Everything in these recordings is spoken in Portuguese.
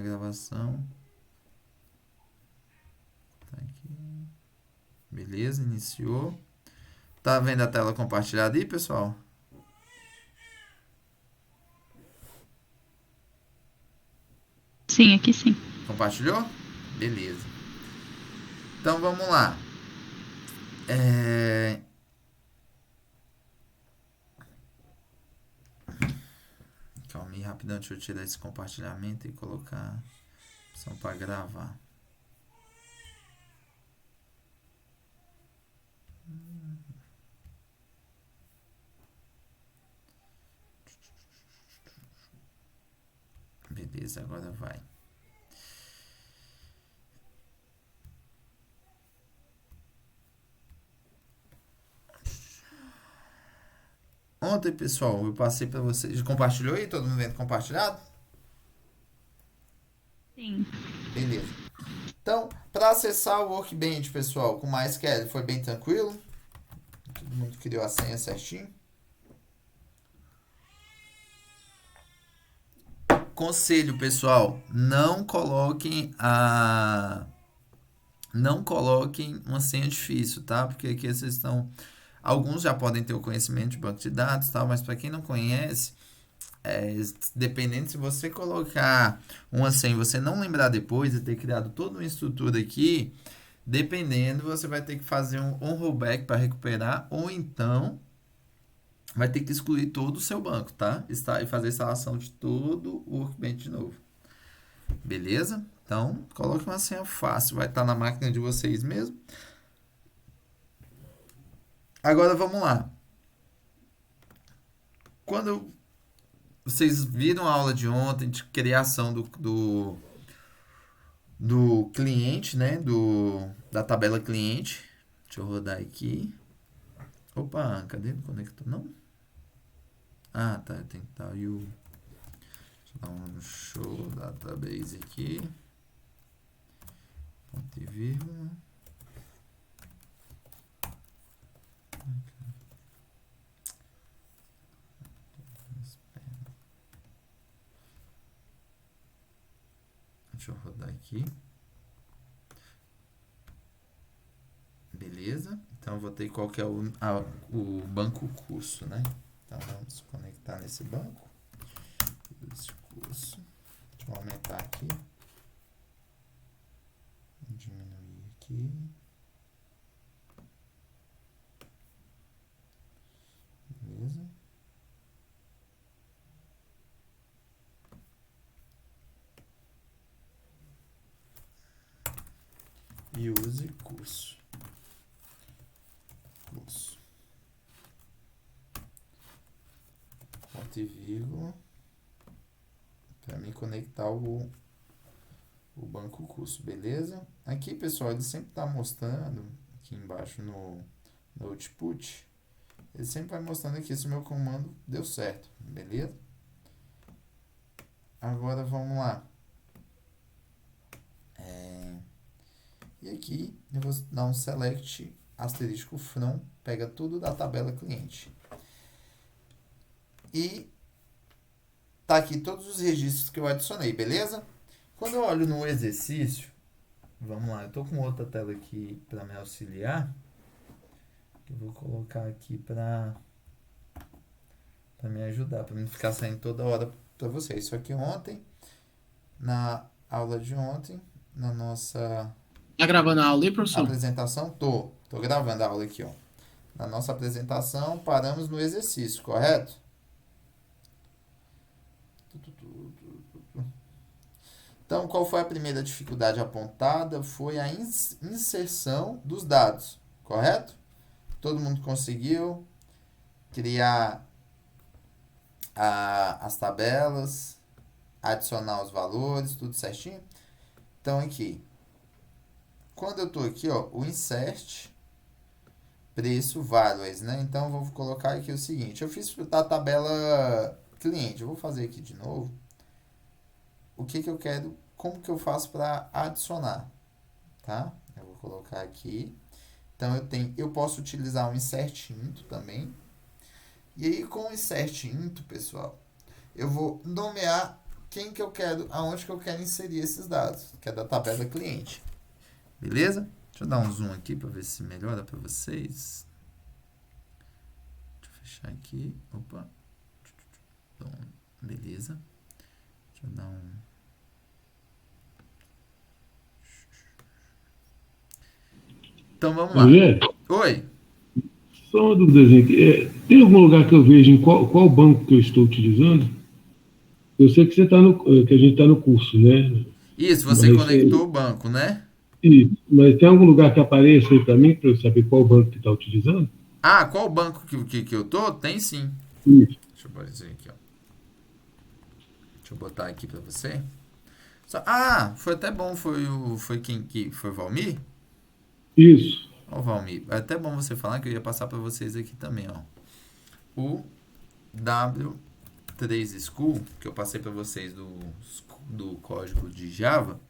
Gravação. Tá aqui. Beleza, iniciou. Tá vendo a tela compartilhada aí, pessoal? Sim, aqui sim. Compartilhou? Beleza. Então vamos lá. É... Calma aí, rapidão. Deixa eu tirar esse compartilhamento e colocar a opção para gravar. Beleza, agora vai. Ontem, pessoal, eu passei para vocês. Compartilhou aí? Todo mundo vendo compartilhado? Sim. Beleza. Então, para acessar o Workbench, pessoal, com MySQL, foi bem tranquilo. Todo mundo criou a senha certinho. Conselho, pessoal, não coloquem uma senha difícil, tá? Porque aqui vocês estão, alguns já podem ter o conhecimento de banco de dados, tal, mas para quem não conhece, é, dependendo se você colocar uma senha e você não lembrar depois e ter criado toda uma estrutura aqui, dependendo, você vai ter que fazer um rollback para recuperar, ou então vai ter que excluir todo o seu banco, tá? E fazer a instalação de todo o Workbench de novo. Beleza? Então, coloque uma senha fácil, vai estar na máquina de vocês mesmo. Agora vamos lá. Quando vocês viram a aula de ontem de criação do cliente, né? Da tabela cliente. Deixa eu rodar aqui. Opa, cadê o conector? Não? Ah, tá. Tem que estar aí o. Deixa eu dar um show database aqui. Ponto e vírgula. Deixa eu rodar aqui. Beleza? Então eu vou ter qual que é o banco curso, né? Então vamos conectar nesse banco. Esse curso. Deixa eu aumentar aqui. Diminuir aqui. Beleza? E use curso. Curso. Ponto e vírgula. Para me conectar o banco curso, beleza? Aqui, pessoal, ele sempre está mostrando, aqui embaixo no output, ele sempre vai mostrando aqui se o meu comando deu certo, beleza? Agora vamos lá. E aqui eu vou dar um select asterisco from, pega tudo da tabela cliente. E tá aqui todos os registros que eu adicionei, beleza? Quando eu olho no exercício, vamos lá, eu tô com outra tela aqui para me auxiliar. Eu vou colocar aqui para me ajudar, para não ficar saindo toda hora para vocês. Isso aqui ontem, na aula de ontem, na nossa Tá gravando a aula aí, professor? apresentação, tô gravando a aula aqui, ó. Na nossa apresentação, paramos no exercício, correto? Então, qual foi a primeira dificuldade apontada? Foi a inserção dos dados, correto? Todo mundo conseguiu criar as tabelas, adicionar os valores, tudo certinho? Então, aqui, quando eu estou aqui, ó, o insert preço values, né? Então, eu vou colocar aqui o seguinte, eu fiz a tabela cliente, eu vou fazer aqui de novo. O que eu quero, como que eu faço para adicionar, tá? Eu vou colocar aqui. Então eu posso utilizar o insert into também. E aí com o insert into, pessoal, eu vou nomear quem que eu quero, aonde que eu quero inserir esses dados, que é da tabela cliente. Beleza? Deixa eu dar um zoom aqui para ver se melhora para vocês. Deixa eu fechar aqui. Opa. Então, beleza. Deixa eu dar um... Então vamos lá. Oi. Só uma dúvidazinha aqui. Tem algum lugar que eu vejo em qual banco que eu estou utilizando? Eu sei que que a gente está no curso, né? Isso, você conectou o banco, né? Isso, mas tem algum lugar que apareça aí para mim, para eu saber qual banco que está utilizando? Ah, qual banco que eu tô? Tem sim. Isso. Deixa eu aparecer aqui, ó. Deixa eu botar aqui para você. Foi até bom, foi quem que foi o Valmir? Isso. Ó, Valmir, é até bom você falar que eu ia passar para vocês aqui também, ó. O W3 School, que eu passei para vocês do código de Java,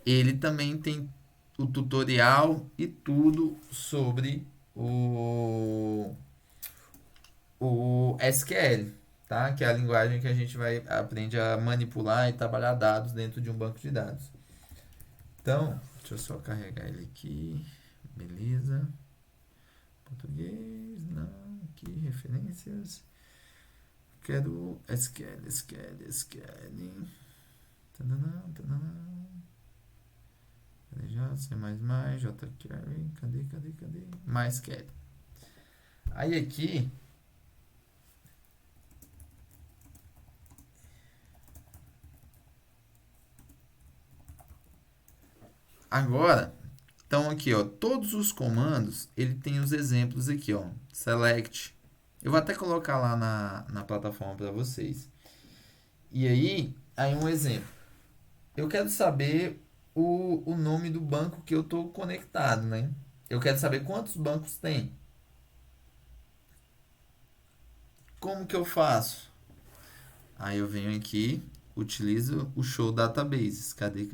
ele também tem o tutorial e tudo sobre o SQL, tá? Que é a linguagem que a gente aprende a manipular e trabalhar dados dentro de um banco de dados. Então, deixa eu só carregar ele aqui. Beleza. Português, não. Aqui, referências. Quero SQL. Tadanã. C++, jQuery. Cadê? MySQL. Aí aqui... Agora, então aqui, ó, todos os comandos, ele tem os exemplos aqui, ó, select. Eu vou até colocar lá na plataforma para vocês. E aí um exemplo. Eu quero saber o nome do banco que eu estou conectado, né? Eu quero saber quantos bancos tem. Como que eu faço? Aí eu venho aqui, utilizo o show databases. Cadê?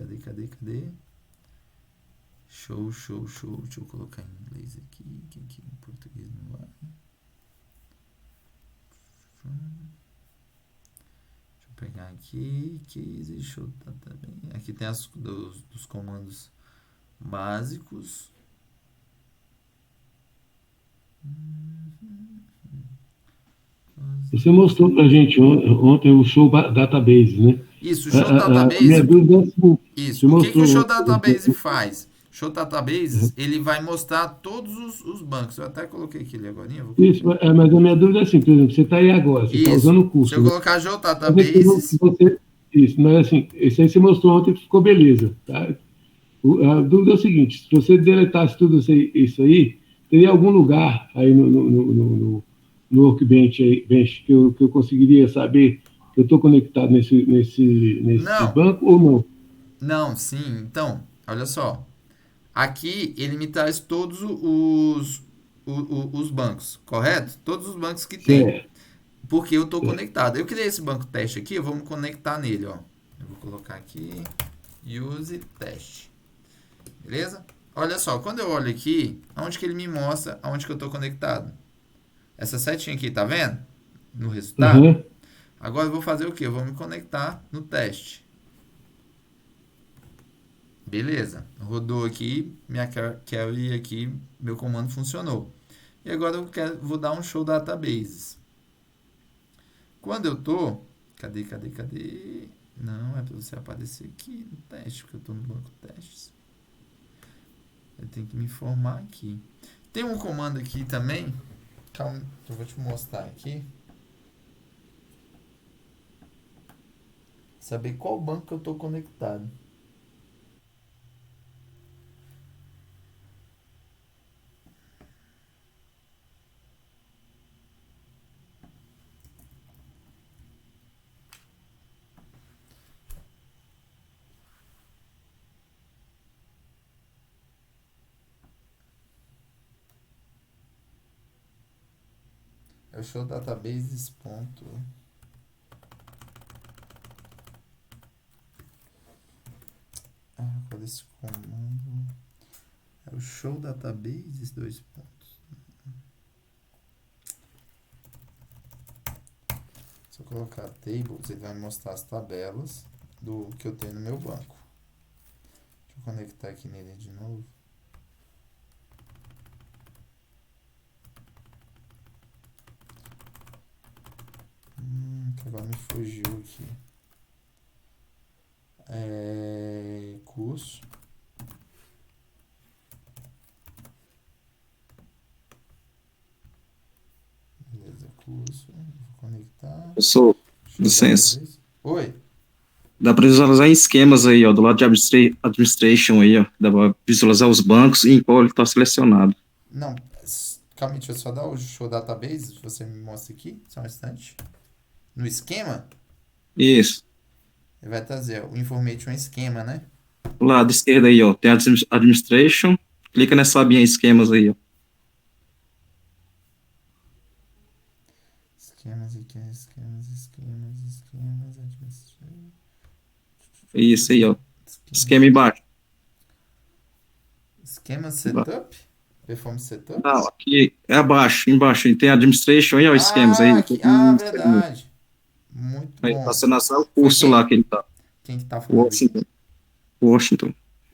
Show. Deixa eu colocar em inglês aqui, que aqui em português não vai. Deixa eu pegar aqui, case, show database. Aqui tem dos comandos básicos. Você mostrou para a gente ontem o show database, né? Isso, o show database. Minha dúvida é assim, isso. O que o show database faz? Show Databases, ele vai mostrar todos os bancos. Eu até coloquei aqui ele agora. Isso, mas a minha dúvida é assim, por exemplo, você está aí agora, você está usando o curso. Se eu colocar Show Databases... Isso, mas assim, esse aí você mostrou ontem que ficou beleza. Tá? A dúvida é o seguinte, se você deletasse tudo isso aí, teria algum lugar aí no Workbench que eu conseguiria saber que eu estou conectado nesse banco ou não? Não, sim. Então, olha só. Aqui ele me traz todos os bancos, correto? Todos os bancos que tem. Porque eu estou conectado. Eu criei esse banco teste aqui, eu vou me conectar nele, ó. Eu vou colocar aqui, use teste. Beleza? Olha só, quando eu olho aqui, onde que ele me mostra aonde que eu estou conectado? Essa setinha aqui, tá vendo? No resultado. Uhum. Agora eu vou fazer o quê? Eu vou me conectar no teste. Beleza, rodou aqui, minha query aqui, meu comando funcionou. E agora vou dar um show databases. Quando eu tô, cadê? Não, é para você aparecer aqui no teste, porque eu tô no banco testes. Eu tenho que me informar aqui. Tem um comando aqui também, calma, eu vou te mostrar aqui. Saber qual banco que eu tô conectado. É o show databases. Qual esse comando? É o show databases 2 pontos. eu colocar tables, ele vai mostrar as tabelas do que eu tenho no meu banco. Deixa eu conectar aqui nele de novo. Que agora me fugiu aqui. Curso. Beleza, curso. Vou conectar. Professor, Deixa eu dar licença. uma vez. Oi. Dá para visualizar em esquemas aí, ó, do lado de administration aí, ó. Dá para visualizar os bancos e em qual ele está selecionado. Não, calma aí, deixa eu só dar o show database. Você me mostra aqui, só um instante. No esquema, Isso. ele vai trazer o information esquema, né? Do lado esquerdo aí, ó, tem administration. Clica nessa abinha esquemas aí, ó. Esquemas aqui, esquemas, administration. Isso aí, ó. Esquema embaixo. Esquema setup? Performance setup? Não, aqui é abaixo, embaixo. Tem administration aí, ó, esquemas aí. Aqui, verdade. Muito Aí, bom. tá sendo o curso lá que ele tá. Quem que tá falando aqui? Washington.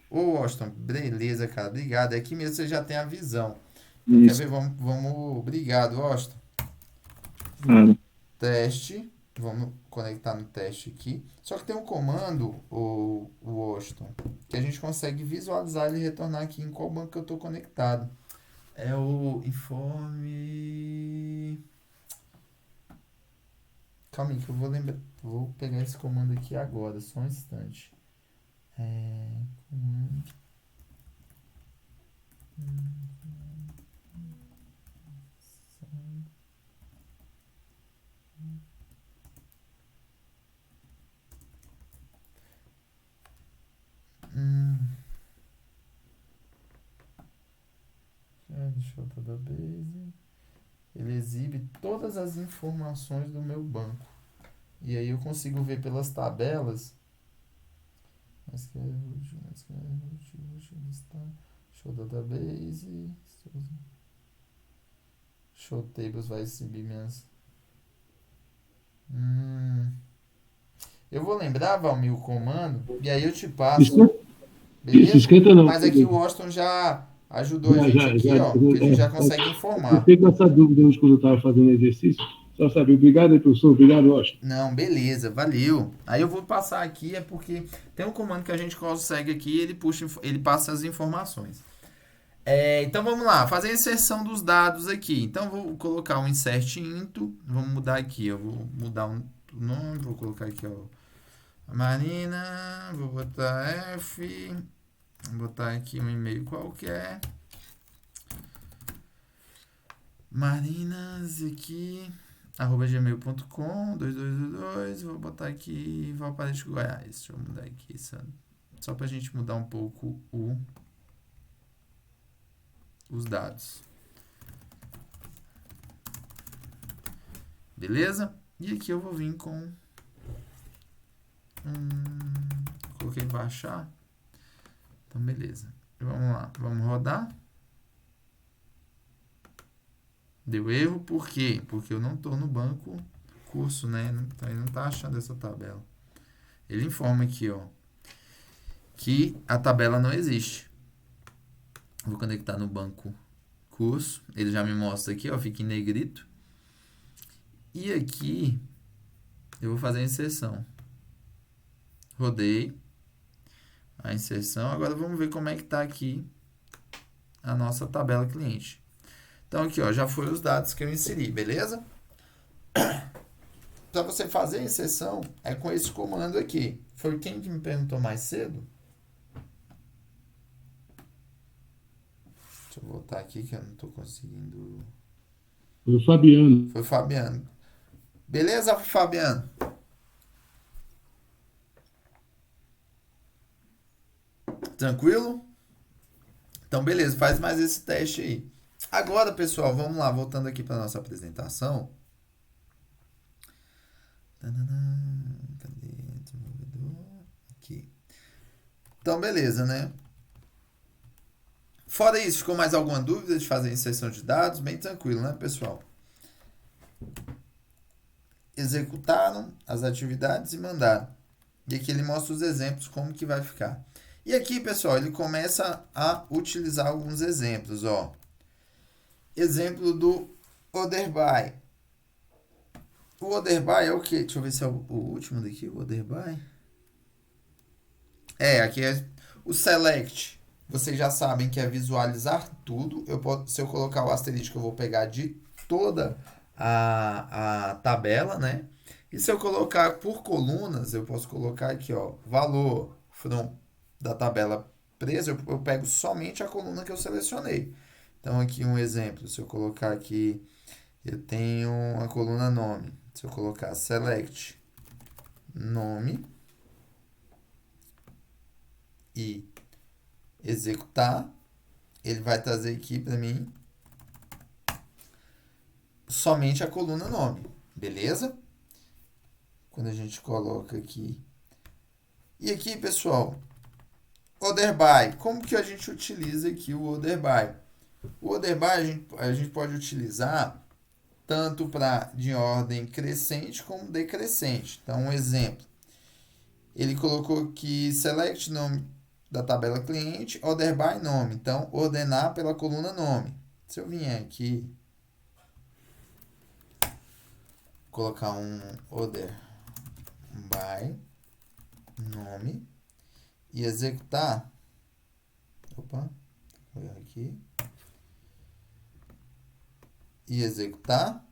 Ô, Washington, beleza, cara. Obrigado. Aqui mesmo você já tem a visão. Isso. Quer ver? Vamos. Obrigado, Washington. Teste. Vamos conectar no teste aqui. Só que tem um comando, o Washington, que a gente consegue visualizar ele e retornar aqui em qual banco eu estou conectado. É o informe. Calma aí que eu vou lembrar. Vou pegar esse comando aqui agora, só um instante. Comando. Deixa eu database. Ele exibe todas as informações do meu banco. E aí eu consigo ver pelas tabelas. Show database. Show tables vai exibir minhas. Eu vou lembrar, Valmir, o comando. E aí eu te passo. Beleza? Isso, esquenta não. Mas aqui o Washington já ajudou a gente aqui, ó. Que a gente já consegue informar. Eu fiquei com essa dúvida hoje quando eu estava fazendo exercício. Só saber. Obrigado aí, professor. Obrigado, Washington. Não, beleza, valeu. Aí eu vou passar aqui, é porque tem um comando que a gente consegue aqui, ele passa as informações. Então vamos lá, fazer a inserção dos dados aqui. Então vou colocar um insert into, vamos mudar aqui, eu vou mudar o nome, vou colocar aqui, ó, Marina, vou botar F, vou botar aqui um e-mail qualquer. Marinas aqui, @gmail.com, 2222, vou botar aqui Valparaíso, Goiás. Deixa eu mudar aqui, só pra gente mudar um pouco os dados. Beleza? E aqui eu vou vir com coloquei baixar. Então beleza. Vamos lá, vamos rodar. Deu erro, por quê? Porque eu não estou no banco curso, né? Então ele não está achando essa tabela. Ele informa aqui, ó, que a tabela não existe. Vou conectar no banco curso. Ele já me mostra aqui, ó, fica em negrito. E aqui eu vou fazer a inserção. Rodei a inserção. Agora vamos ver como é que está aqui a nossa tabela cliente. Então aqui, ó, já foi os dados que eu inseri, beleza? Para você fazer a inserção, é com esse comando aqui. Foi quem que me perguntou mais cedo? Deixa eu voltar aqui que eu não estou conseguindo. Foi o Fabiano. Foi o Fabiano. Beleza, Fabiano? Tranquilo? Então, beleza, faz mais esse teste aí. Agora, pessoal, vamos lá, voltando aqui para nossa apresentação. Cadê? Aqui. Então, beleza, né? Fora isso, ficou mais alguma dúvida de fazer inserção de dados? Bem tranquilo, né, pessoal? executaram as atividades e mandaram. E aqui ele mostra os exemplos, como que vai ficar. E aqui, pessoal, ele começa a utilizar alguns exemplos, ó. Exemplo do order by. O order by é o quê? Deixa eu ver se é o último daqui, o order by. Aqui é o select. Vocês já sabem que é visualizar tudo. Se eu colocar o asterisco, eu vou pegar de toda a tabela, né? E se eu colocar por colunas, eu posso colocar aqui, ó, valor da tabela presa, eu pego somente a coluna que eu selecionei. Então, aqui um exemplo. Se eu colocar aqui, eu tenho a coluna nome. Se eu colocar select nome e executar, ele vai trazer aqui para mim somente a coluna nome, beleza? Quando a gente coloca aqui. E aqui, pessoal, order by. Como que a gente utiliza aqui o order by? O order by a gente pode utilizar tanto de ordem crescente como decrescente. Então, um exemplo. Ele colocou aqui select nome da tabela cliente, order by nome. Então, ordenar pela coluna nome. Se eu vier aqui, colocar um order by nome e executar. Opa, vou olhar aqui. E executar,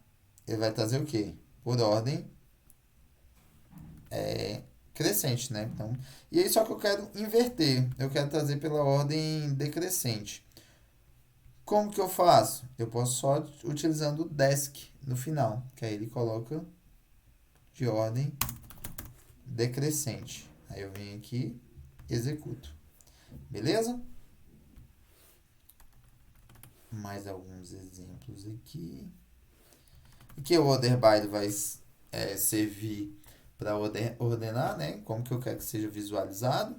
ele vai trazer o quê? Por ordem crescente, né? Então, e aí só que eu quero inverter, eu quero trazer pela ordem decrescente. Como que eu faço? Eu posso só utilizando o desk no final, que aí ele coloca de ordem decrescente. Aí eu venho aqui, executo. Beleza? Mais alguns exemplos aqui. Aqui o order by vai servir para ordenar, né? Como que eu quero que seja visualizado.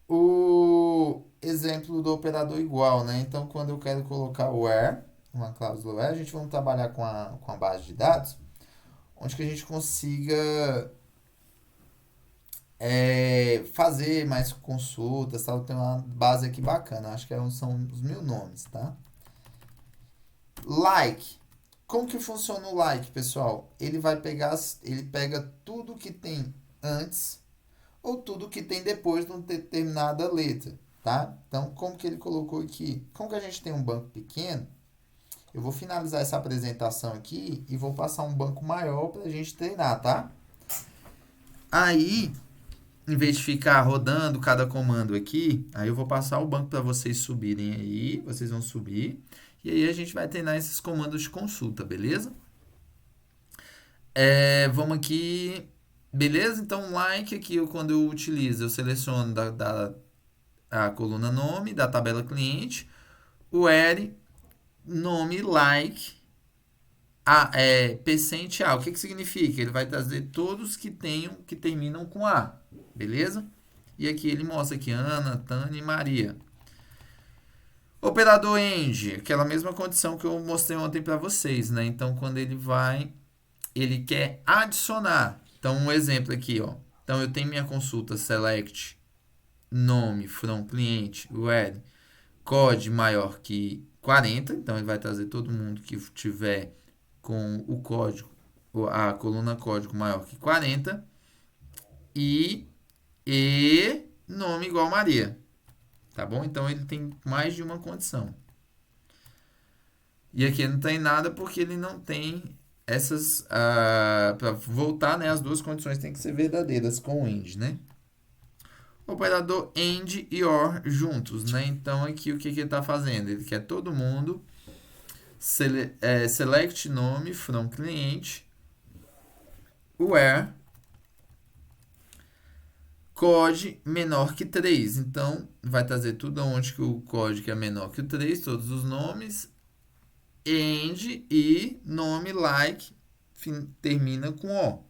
O exemplo do operador igual, né? Então, quando eu quero colocar o where, uma cláusula where, a gente vai trabalhar com a base de dados, onde que a gente consiga fazer mais consultas, tá? Tem uma base aqui bacana, acho que são os 1000 nomes, tá? Like. Como que funciona o like, pessoal? Ele pega tudo que tem antes ou tudo que tem depois de uma determinada letra, tá? Então, como que ele colocou aqui? Como que a gente tem um banco pequeno, eu vou finalizar essa apresentação aqui e vou passar um banco maior para a gente treinar, tá? Aí, em vez de ficar rodando cada comando aqui, aí eu vou passar o banco para vocês subirem aí, vocês vão subir. E aí a gente vai treinar esses comandos de consulta, beleza? Vamos aqui, beleza? Então, like aqui, quando eu utilizo, eu seleciono a coluna nome da tabela cliente, o where, nome, like, percent A. O que significa? Ele vai trazer todos que terminam com A, beleza? E aqui ele mostra aqui Ana, Tânia e Maria. Operador AND, aquela mesma condição que eu mostrei ontem para vocês, né? Então, quando ele quer adicionar. Então, um exemplo aqui, ó. Então, eu tenho minha consulta select nome from cliente where code maior que 40. Então, ele vai trazer todo mundo que tiver com o código, a coluna código maior que 40. E nome igual Maria. Tá bom? Então, ele tem mais de uma condição. E aqui não tem nada porque ele não tem essas... para voltar, né, as duas condições têm que ser verdadeiras com o AND, né? Operador AND e OR juntos, né? Então, aqui o que ele está fazendo? Ele quer todo mundo select nome from cliente where code menor que 3. Então, vai trazer tudo onde que o código é menor que o 3, todos os nomes, AND e nome like termina com O.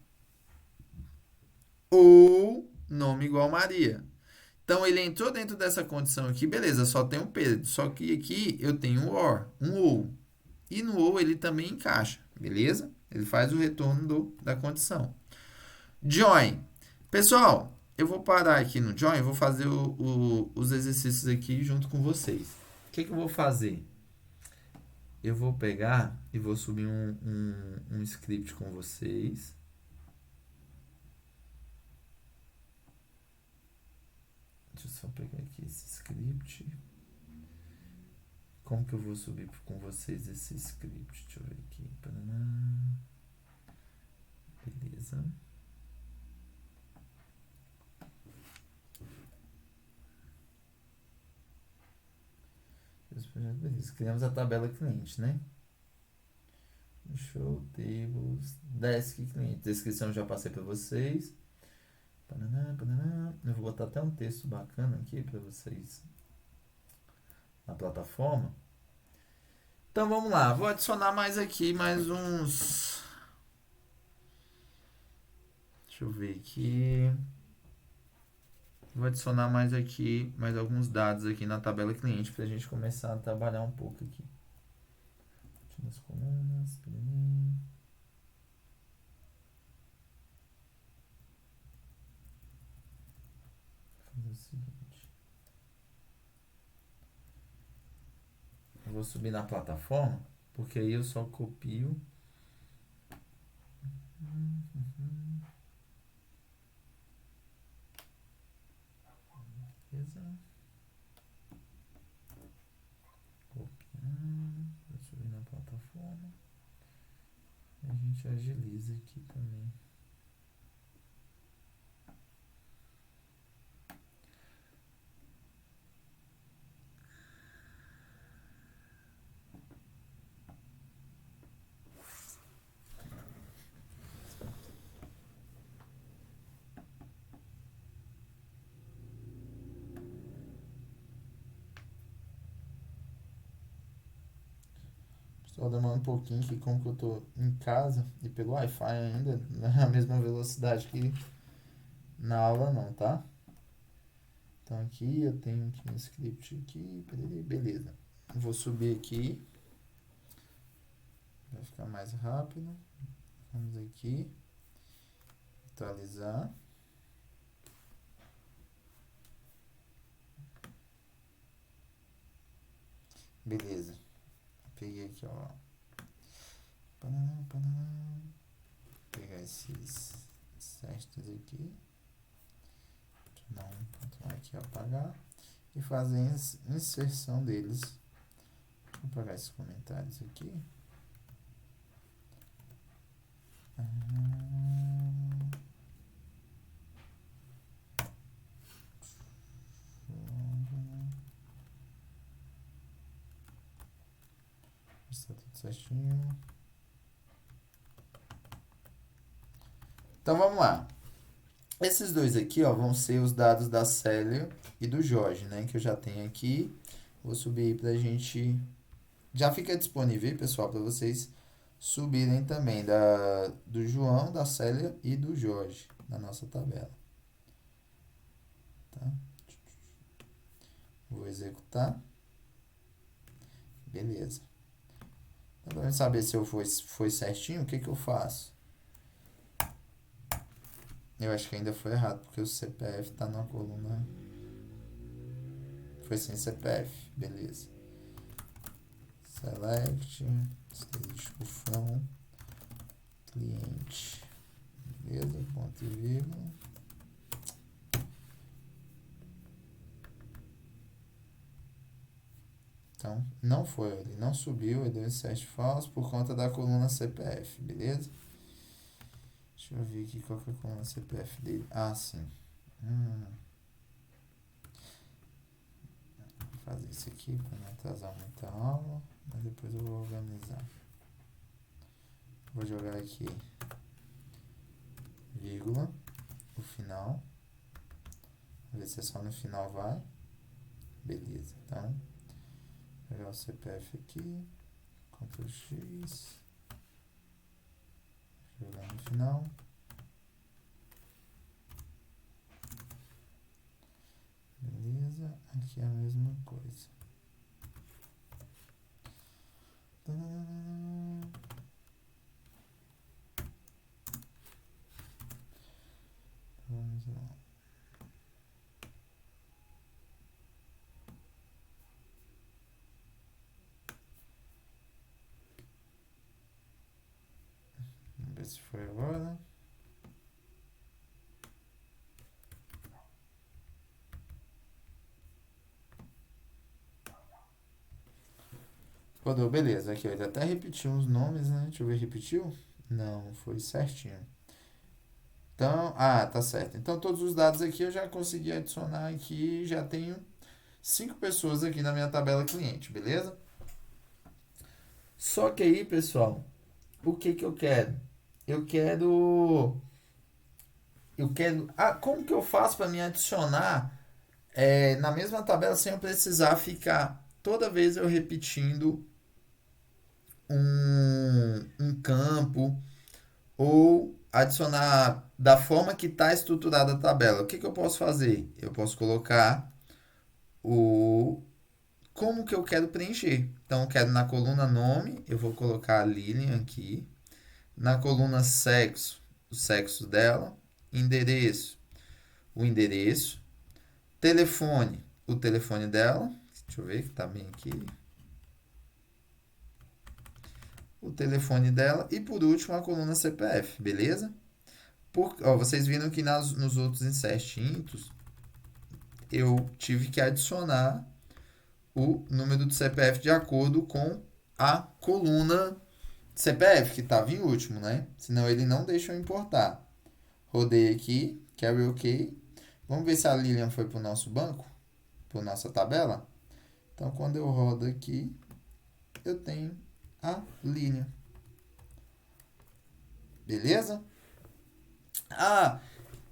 Ou nome igual Maria. Então, ele entrou dentro dessa condição aqui, beleza, só tem um Pedro. Só que aqui eu tenho um OR, um OU. E no OU ele também encaixa, beleza? Ele faz o retorno da condição. Join. Pessoal, eu vou parar aqui no join, eu vou fazer os exercícios aqui junto com vocês. O que eu vou fazer? Eu vou pegar e vou subir um script com vocês. Deixa eu só pegar aqui esse script. Como que eu vou subir com vocês esse script? Deixa eu ver aqui. Beleza. Beleza. Criamos a tabela cliente, né? Show tables, desk cliente. Descrição eu já passei para vocês. Eu vou botar até um texto bacana aqui para vocês na plataforma. Então vamos lá, vou adicionar mais aqui, mais uns. Deixa eu ver aqui. Vou adicionar mais aqui, mais alguns dados aqui na tabela cliente para a gente começar a trabalhar um pouco aqui. Nas colunas. Vou fazer o seguinte. Eu vou subir na plataforma, porque aí eu só copio. Beleza. Copiar. Vou subir na plataforma. A gente agiliza aqui também. Só demora um pouquinho, que como que eu tô em casa e pelo Wi-Fi ainda, não é a mesma velocidade que na aula não, tá? Então aqui eu tenho aqui um script aqui, beleza. Vou subir aqui, vai ficar mais rápido. Vamos aqui, atualizar. Beleza. Peguei aqui, ó. Pegar esses certos aqui. Dar um ponto aqui, apagar. E fazer a inserção deles. Vou apagar esses comentários aqui. Está tudo certinho. Então vamos lá. Esses dois aqui, ó, vão ser os dados da Célia e do Jorge, né? Que eu já tenho aqui. Vou subir aí pra gente. Já fica disponível, pessoal, para vocês subirem também do João, da Célia e do Jorge na nossa tabela. Tá? Vou executar. Beleza. Então, para saber se eu foi certinho, o que eu faço? Eu acho que ainda foi errado, porque o CPF está na coluna. Foi sem CPF, beleza. Select, asterisco from, cliente, beleza, ponto e vírgula. Então, não foi, ele não subiu, ele deu insert false por conta da coluna CPF, beleza? Deixa eu ver aqui qual que é a coluna CPF dele. Ah, sim. Vou fazer isso aqui para não atrasar muita aula, mas depois eu vou organizar. Vou jogar aqui vírgula, o final. Vou ver se é só no final vai. Beleza, então vou pegar o CPF aqui, Ctrl X, jogar no final. Beleza, aqui é a mesma coisa. ver se foi agora. Rodou, beleza. Aqui, ele até repetiu os nomes, né? Deixa eu ver, repetiu? Não, foi certinho. Então, tá certo. Então, todos os dados aqui eu já consegui adicionar aqui. Já tenho 5 pessoas aqui na minha tabela cliente, beleza? Só que aí, pessoal, o que que eu quero? Eu quero... como que eu faço para me adicionar na mesma tabela sem eu precisar ficar toda vez eu repetindo um campo ou adicionar da forma que está estruturada a tabela? O que que eu posso fazer? Eu posso colocar como que eu quero preencher. Então, eu quero na coluna nome, eu vou colocar a Lilian aqui. Na coluna sexo, o sexo dela. Endereço, o endereço. Telefone, o telefone dela. Deixa eu ver que tá bem aqui. O telefone dela. E por último, a coluna CPF, beleza? Vocês viram que nos outros insert intos, eu tive que adicionar o número do CPF de acordo com a coluna CPF, que estava em último, né? Senão ele não deixa eu importar. Rodei aqui, carry OK. Vamos ver se a Lilian foi para o nosso banco, para nossa tabela. Então, quando eu rodo aqui, eu tenho a Lilian. Beleza?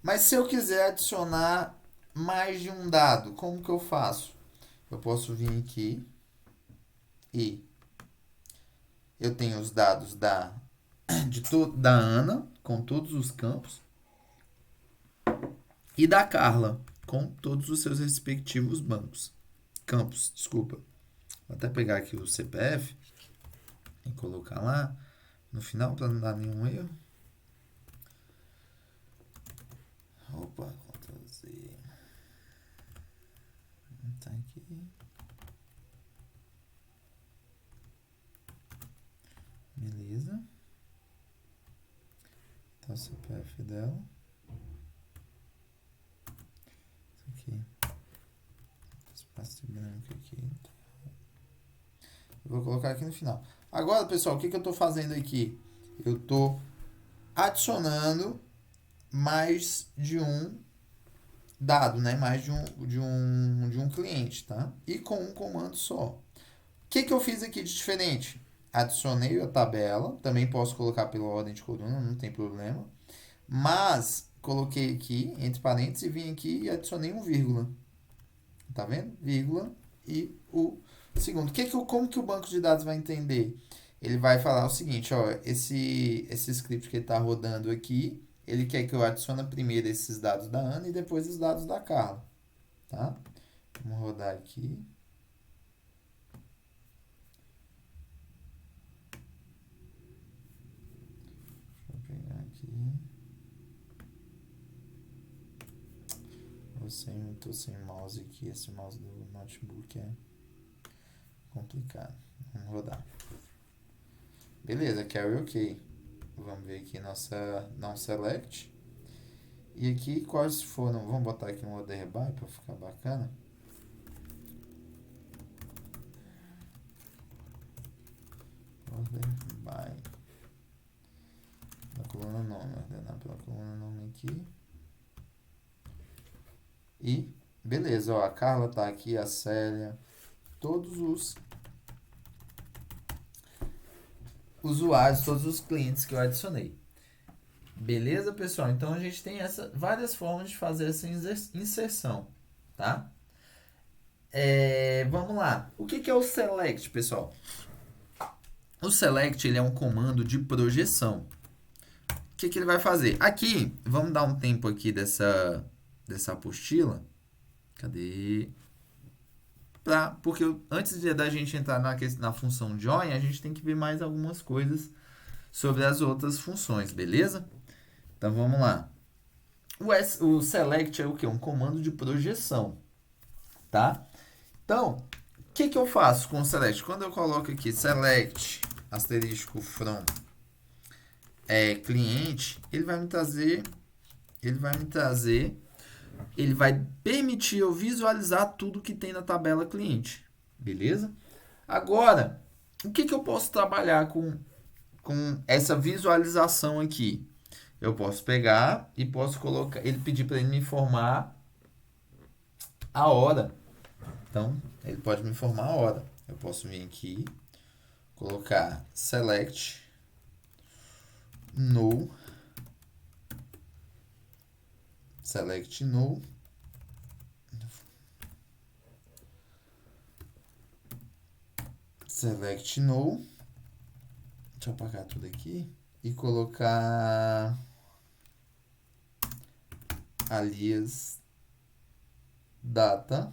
Mas se eu quiser adicionar mais de um dado, como que eu faço? Eu posso vir aqui e eu tenho os dados da Ana, com todos os campos, e da Carla, com todos os seus respectivos campos, desculpa. Vou até pegar aqui o CPF e colocar lá no final para não dar nenhum erro. Opa, Ctrl Z. Tá aqui. Beleza. Tá o CPF dela. Isso aqui. Espaço branco aqui. Eu vou colocar aqui no final. Agora, pessoal, o que eu tô fazendo aqui? Eu tô adicionando mais de um dado, né? Mais de um cliente, tá? E com um comando só. O que eu fiz aqui de diferente? Adicionei a tabela, também posso colocar pela ordem de coluna, não tem problema. Mas coloquei aqui, entre parênteses, e vim aqui e adicionei um vírgula. Tá vendo? Vírgula e o segundo. Como que o banco de dados vai entender? Ele vai falar o seguinte, ó, esse script que ele está rodando aqui, ele quer que eu adicione primeiro esses dados da Ana e depois os dados da Carla, tá? Vamos rodar aqui. Deixa eu pegar aqui. Tô sem mouse aqui, esse mouse do notebook é complicado. Vamos rodar. Beleza, carry OK. Vamos ver aqui nossa não select. E aqui quais foram, vamos botar aqui um order by para ficar bacana. Order by. Na coluna nome, ordenar pela coluna nome aqui. E beleza, ó, a Carla tá aqui, a Célia, todos os usuários, todos os clientes que eu adicionei. Beleza, pessoal? Então a gente tem várias formas de fazer essa inserção, tá? Vamos lá. O que é o select, pessoal? O select ele é um comando de projeção. O que ele vai fazer? Aqui, vamos dar um tempo aqui dessa apostila. Cadê? Porque antes da gente entrar na função join, a gente tem que ver mais algumas coisas sobre as outras funções, beleza? Então vamos lá. O select é o que? Um comando de projeção, tá? Então, o que eu faço com o select? Quando eu coloco aqui select asterisco from cliente, ele vai permitir eu visualizar tudo que tem na tabela cliente, beleza? Agora, o que eu posso trabalhar com essa visualização aqui? Eu posso pegar e posso colocar, ele pedir para ele me informar a hora. Então, ele pode me informar a hora. Eu posso vir aqui, colocar select no deixa eu apagar tudo aqui e colocar alias data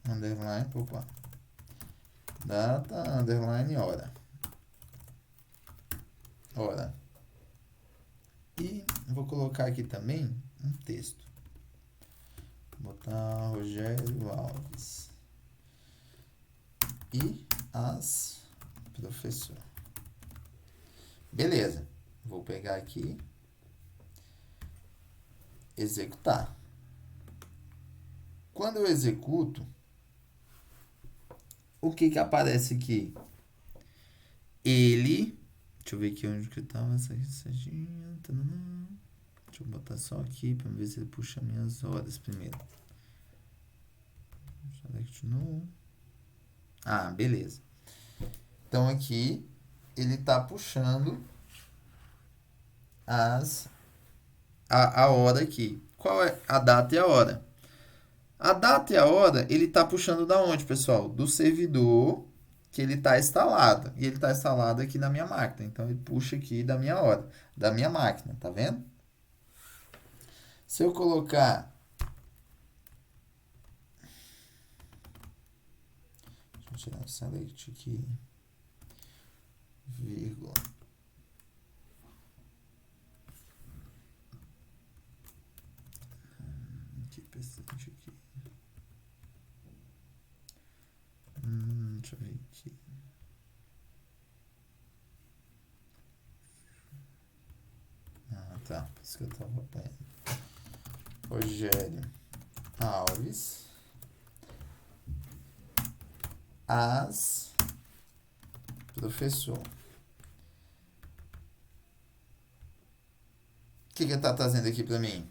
underline hora. E vou colocar aqui também um texto. Vou botar Rogério Alves e as professor. Beleza. Vou pegar aqui, executar. Quando eu executo, o que aparece aqui? Deixa eu ver aqui onde que estava essa certinha. Deixa eu botar só aqui para ver se ele puxa minhas horas primeiro. Select no. Beleza. Então aqui ele está puxando a hora aqui. Qual é a data e a hora? A data e a hora ele está puxando da onde, pessoal? Do servidor que ele está instalado. E ele está instalado aqui na minha máquina. Então, ele puxa aqui da minha hora, da minha máquina. Tá vendo? Se eu colocar... Deixa eu tirar o select aqui. Vírgula. Aqui, presente aqui. Deixa eu ver aqui. Tá. Por isso que eu tava apanhando. Rogério Alves. As professor. O que ele tá trazendo aqui para mim?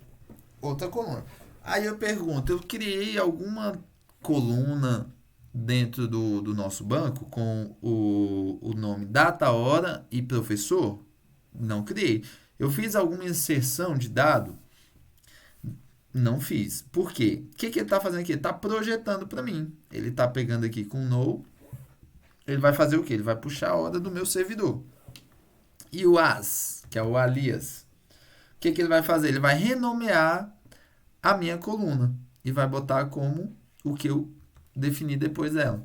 Outra coluna. Aí eu pergunto, eu criei alguma coluna dentro do nosso banco com o nome data, hora e professor? Não criei. Eu fiz alguma inserção de dado? Não fiz. Por quê? O que ele está fazendo aqui? Ele está projetando para mim. Ele está pegando aqui com no. Ele vai fazer o quê? Ele vai puxar a hora do meu servidor. E o as, que é o alias. O que ele vai fazer? Ele vai renomear a minha coluna. E vai botar como o que eu defini depois dela.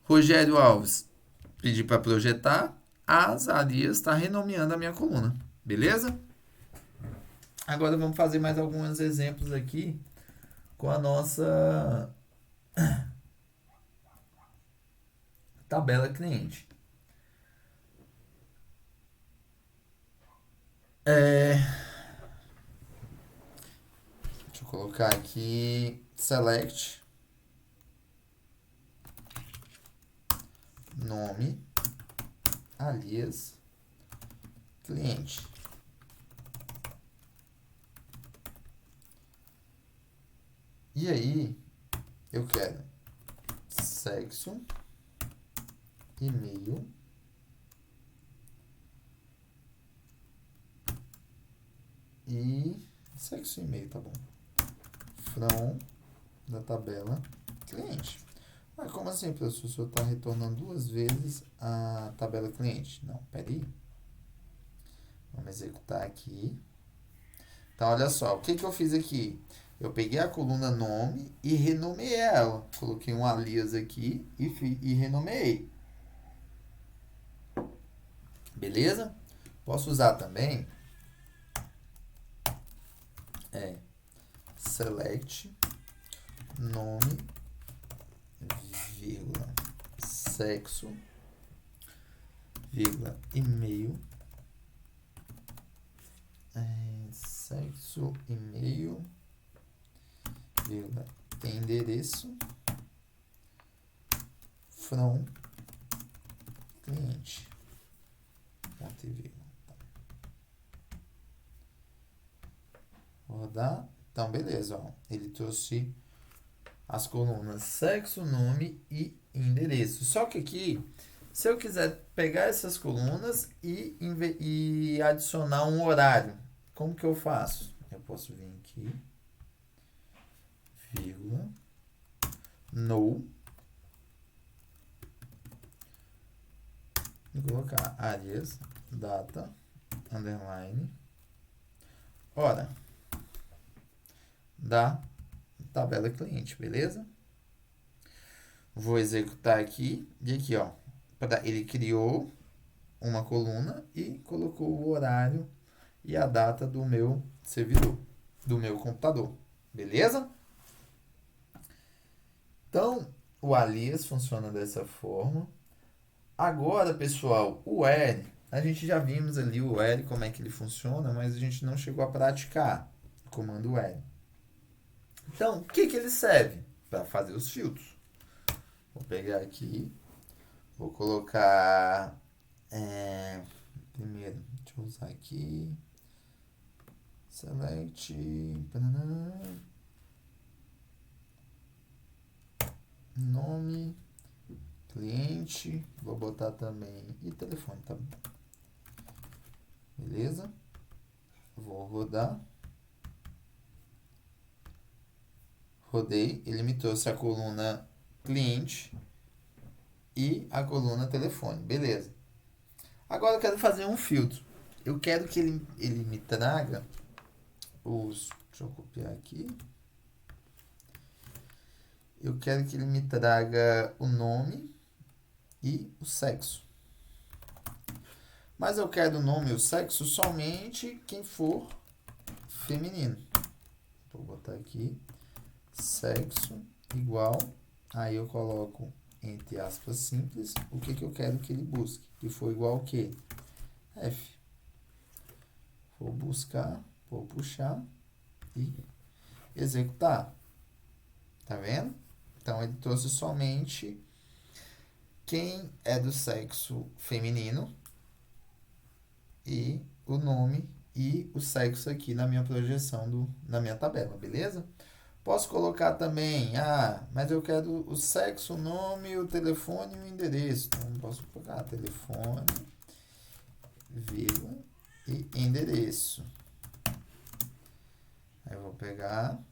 Rogério Alves. Pedi para projetar. As alias está renomeando a minha coluna. Beleza? Agora vamos fazer mais alguns exemplos aqui com a nossa tabela cliente. Deixa eu colocar aqui select nome alias cliente. E aí, eu quero sexo, e-mail, e sexo e e-mail, tá bom. From da tabela cliente. Mas como assim, professor? O senhor está retornando duas vezes a tabela cliente? Não, peraí. Vamos executar aqui. Então, olha só. O que eu fiz aqui? Eu peguei a coluna nome e renomeei ela. Coloquei um alias aqui e renomeei. Beleza? Posso usar também select nome vírgula sexo vírgula, e-mail, sexo, e-mail, vírgula, endereço, from, cliente, ponto e vírgula. Vou rodar. Então, beleza, ó. Ele trouxe as colunas sexo, nome e endereço. Só que aqui, se eu quiser pegar essas colunas e adicionar um horário, como que eu faço? Eu posso vir aqui, vírgula, no, e colocar áreas, data, underline, hora da tabela cliente, beleza? Vou executar aqui, e aqui, ó, ele criou uma coluna e colocou o horário e a data do meu servidor, do meu computador, beleza? Então, o alias funciona dessa forma. Agora, pessoal, o where, a gente já vimos ali o where, como é que ele funciona, mas a gente não chegou a praticar o comando where. Então, o que ele serve? Para fazer os filtros. Vou pegar aqui, vou colocar, primeiro, deixa eu usar aqui, select, nome, cliente, vou botar também, e telefone, tá bom? Beleza? Vou rodar. Rodei, ele me trouxe a coluna cliente e a coluna telefone, beleza. Agora eu quero fazer um filtro. Eu quero que ele me traga os... Deixa eu copiar aqui. Eu quero que ele me traga o nome e o sexo. Mas eu quero o nome e o sexo somente quem for feminino. Vou botar aqui. Sexo igual, aí eu coloco entre aspas simples, o que eu quero que ele busque, que for igual o que? F. Vou buscar, vou puxar e executar. Tá vendo? Então, ele trouxe somente quem é do sexo feminino e o nome e o sexo aqui na minha projeção, na minha tabela, beleza? Posso colocar também, mas eu quero o sexo, o nome, o telefone e o endereço. Então, posso colocar telefone, vírgula, e endereço. Aí eu vou pegar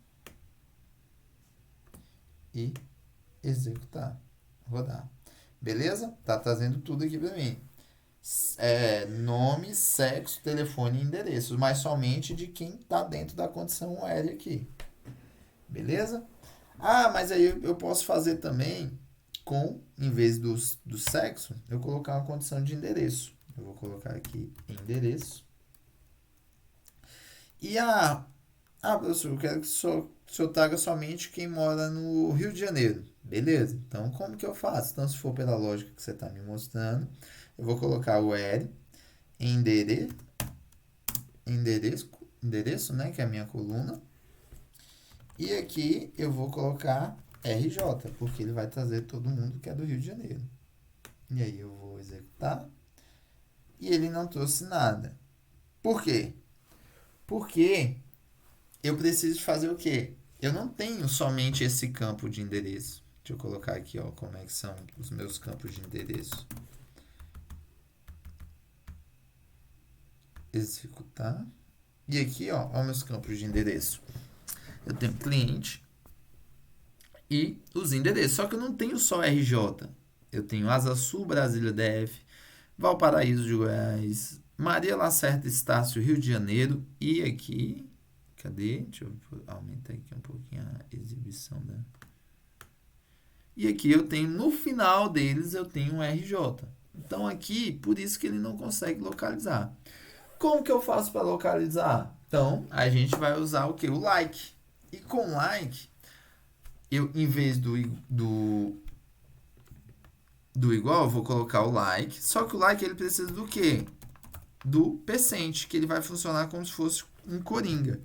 e executar, rodar. Beleza? Tá trazendo tudo aqui para mim. Nome, sexo, telefone e endereço, mas somente de quem tá dentro da condição L aqui. Beleza? Mas aí eu posso fazer também em vez do sexo, eu colocar uma condição de endereço. Eu vou colocar aqui endereço. E professor, eu quero que o senhor traga somente quem mora no Rio de Janeiro. Beleza? Então, como que eu faço? Então, se for pela lógica que você está me mostrando, eu vou colocar o where, endereço, né, que é a minha coluna. E aqui eu vou colocar RJ, porque ele vai trazer todo mundo que é do Rio de Janeiro. E aí eu vou executar. E ele não trouxe nada. Por quê? Porque eu preciso fazer o quê? Eu não tenho somente esse campo de endereço. Deixa eu colocar aqui, ó, como é que são os meus campos de endereço. Executar. E aqui, ó meus campos de endereço. Eu tenho cliente e os endereços. Só que eu não tenho só RJ. Eu tenho Asa Sul, Brasília DF, Valparaíso de Goiás, Maria Lacerda, Estácio, Rio de Janeiro. E aqui, cadê? Deixa eu aumentar aqui um pouquinho a exibição da... E aqui eu tenho, no final deles, eu tenho um RJ. Então aqui, por isso que ele não consegue localizar. Como que eu faço para localizar? Então, a gente vai usar o que? O like. E com like, eu, em vez do do igual, eu vou colocar o like. Só que o like ele precisa do quê? Do percent, que ele vai funcionar como se fosse um coringa.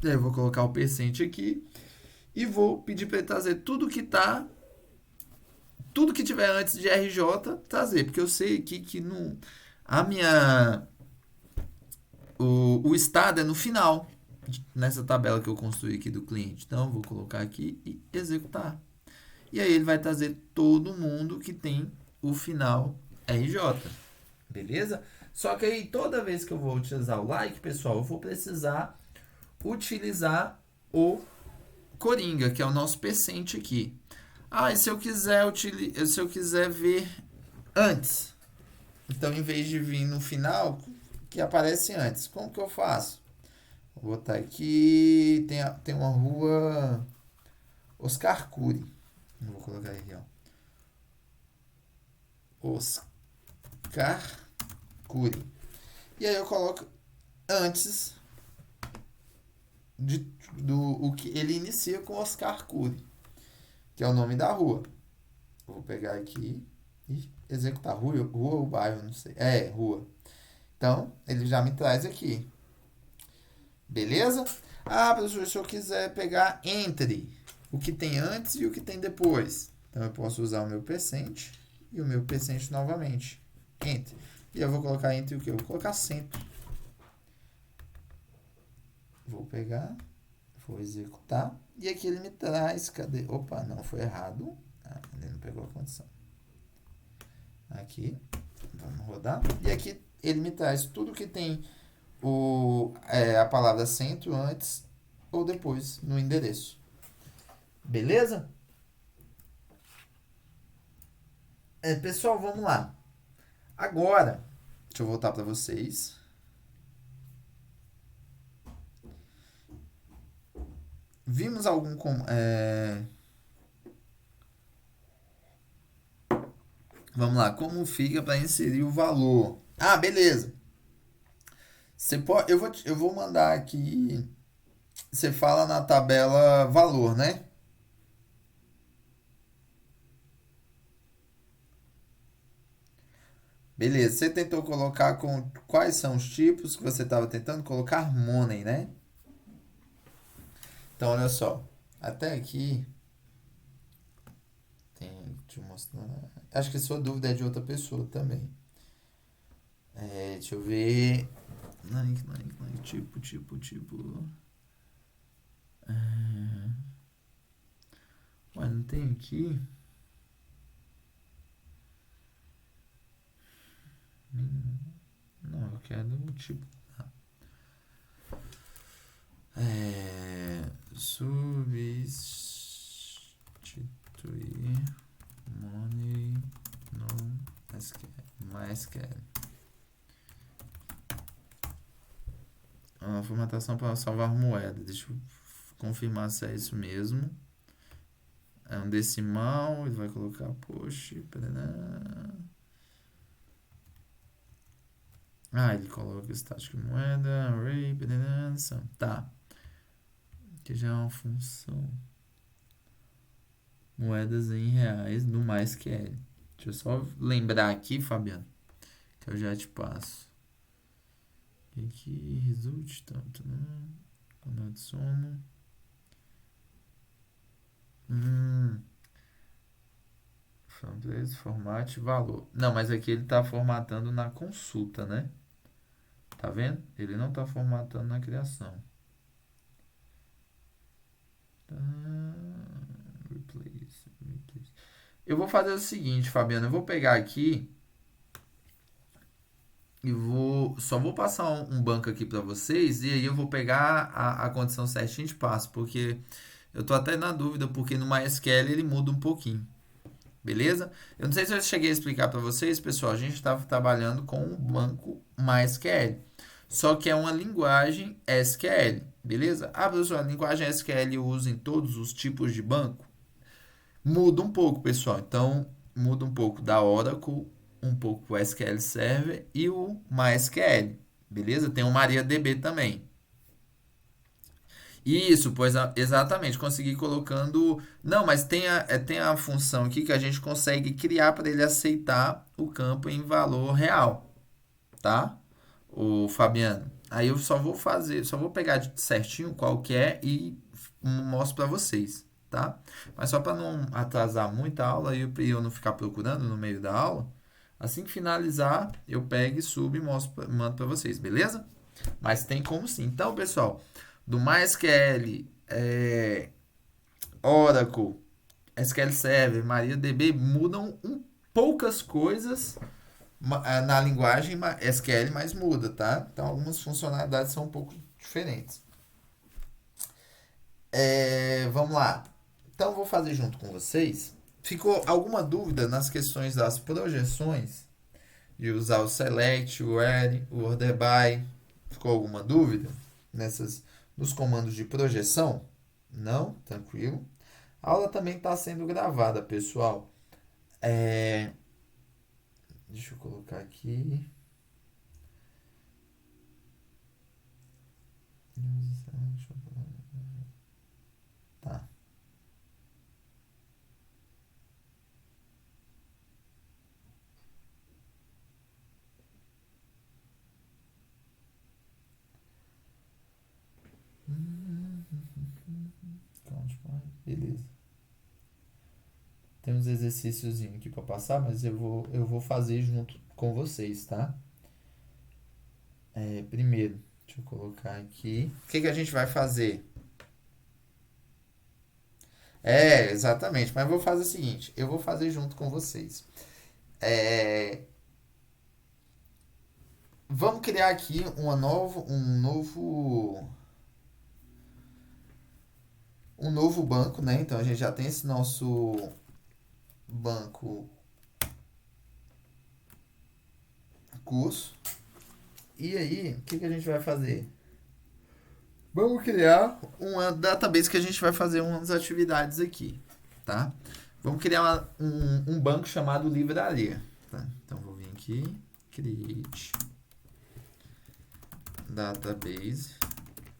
Daí eu vou colocar o percent aqui e vou pedir para ele trazer tudo que tiver antes de RJ, trazer, porque eu sei aqui que no a minha o estado é no final nessa tabela que eu construí aqui do cliente. Então eu vou colocar aqui e executar. E aí ele vai trazer todo mundo que tem o final RJ. Beleza? Só que aí toda vez que eu vou utilizar o like, pessoal, eu vou precisar utilizar o coringa, que é o nosso percent aqui. E se eu quiser ver antes, então em vez de vir no final, que aparece antes, como que eu faço? Vou botar aqui, tem uma rua Oscar Cury. Vou colocar aqui, ó. Oscar Cury. E aí eu coloco antes o que ele inicia com Oscar Cury, que é o nome da rua. Vou pegar aqui e executar. Rua ou bairro, não sei. Rua. Então, ele já me traz aqui. Beleza? Professor, se eu quiser pegar entre o que tem antes e o que tem depois. Então, eu posso usar o meu percent e o meu percent novamente. Entre. E eu vou colocar entre o que? Eu vou colocar 100. Vou pegar, vou executar. E aqui ele me traz, cadê? Opa, não, foi errado. Ele não pegou a condição. Aqui, vamos rodar. E aqui ele me traz tudo que tem a palavra centro antes ou depois no endereço. Beleza? Pessoal, vamos lá. Agora, deixa eu voltar para vocês. Vimos algum... Vamos lá, como fica para inserir o valor? Beleza. Eu vou mandar aqui. Você fala na tabela valor, né? Beleza. Você tentou colocar quais são os tipos que você estava tentando colocar? Money, né? Então, olha só. Até aqui. Deixa eu mostrar. Acho que sua dúvida é de outra pessoa também. Deixa eu ver. Tipo. Mas não tem aqui. Não, eu quero o tipo. Substituir money no MySQL. A formatação para salvar moeda. Deixa eu confirmar se é isso mesmo. É um decimal, ele vai colocar push. Ele coloca estático moeda, array, tá. Que já é uma função. Moedas em reais no MySQL. Deixa eu só lembrar aqui, Fabiano, que eu já te passo. E aqui, result, tanto, né? Quando adiciono. Formate valor. Não, mas aqui ele está formatando na consulta, né? Tá vendo? Ele não está formatando na criação. Replace. Eu vou fazer o seguinte, Fabiano. Eu vou pegar aqui e só vou passar um banco aqui para vocês. E aí eu vou pegar a condição certinha de passo. Porque eu tô até na dúvida, porque no MySQL ele muda um pouquinho. Beleza? Eu não sei se eu cheguei a explicar para vocês, pessoal. A gente estava trabalhando com o banco MySQL. Só que é uma linguagem SQL. Beleza? Professor, a linguagem SQL eu uso em todos os tipos de banco? Muda um pouco, pessoal. Então, muda um pouco da Oracle, um pouco o SQL Server e o MySQL. Beleza? Tem o MariaDB também. Isso, pois exatamente, consegui colocando. Não, mas tem a função aqui que a gente consegue criar para ele aceitar o campo em valor real, tá? O Fabiano. Aí eu só vou fazer, só vou pegar certinho qual que é e mostro para vocês, tá? Mas só para não atrasar muita aula e eu não ficar procurando no meio da aula, assim que finalizar, eu pego e subo e mostro, mando para vocês, beleza? Mas tem como sim. Então, pessoal, do MySQL, Oracle, SQL Server, MariaDB mudam poucas coisas na linguagem SQL, mas muda, tá? Então, algumas funcionalidades são um pouco diferentes. Vamos lá. Então, vou fazer junto com vocês. Ficou alguma dúvida nas questões das projeções? De usar o select, o where, o order by? Ficou alguma dúvida nos comandos de projeção? Não? Tranquilo. A aula também está sendo gravada, pessoal. Deixa eu colocar aqui. Tá. Beleza. Tem uns exercícios aqui para passar, mas eu vou fazer junto com vocês, tá? Primeiro, deixa eu colocar aqui. O que a gente vai fazer? Exatamente. Mas eu vou fazer o seguinte: eu vou fazer junto com vocês. Vamos criar aqui um novo banco, né? Então a gente já tem esse nosso banco curso. E aí, o que a gente vai fazer? Vamos criar uma database que a gente vai fazer umas atividades aqui, tá? Vamos criar um banco chamado livraria, tá? Então vou vir aqui, create database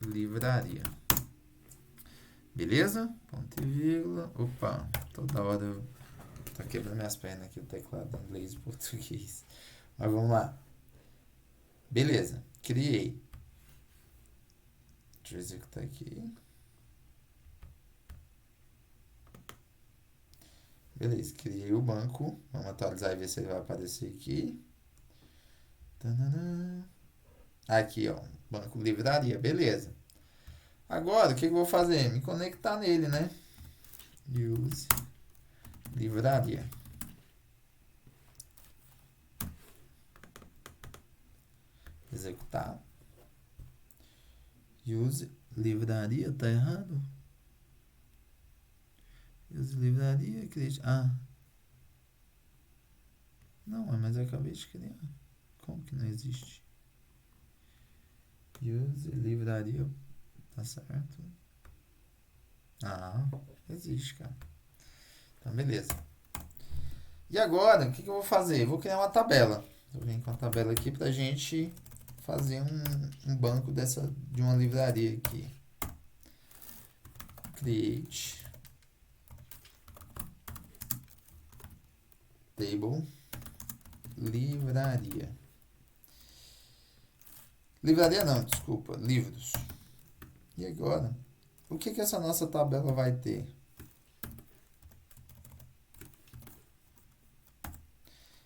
livraria. Beleza? Ponto e vírgula. Opa, toda hora eu tô quebrando minhas pernas aqui o teclado em inglês e português. Mas vamos lá. Beleza, criei. Deixa eu executar aqui. Beleza, criei o banco. Vamos atualizar e ver se ele vai aparecer aqui. Tanana. Aqui, ó. Banco livraria, beleza. Agora, o que eu vou fazer? Me conectar nele, né? Use livraria. Executar. Use livraria, tá errado? Use livraria, create. Não, mas eu acabei de criar. Como que não existe? Use livraria. Tá certo? Existe, cara. Então, beleza. E agora, o que eu vou fazer? Vou criar uma tabela. Vou vir com a tabela aqui pra gente fazer um banco de uma livraria aqui. Create table livraria. Livraria não, desculpa, livros. E agora, o que essa nossa tabela vai ter?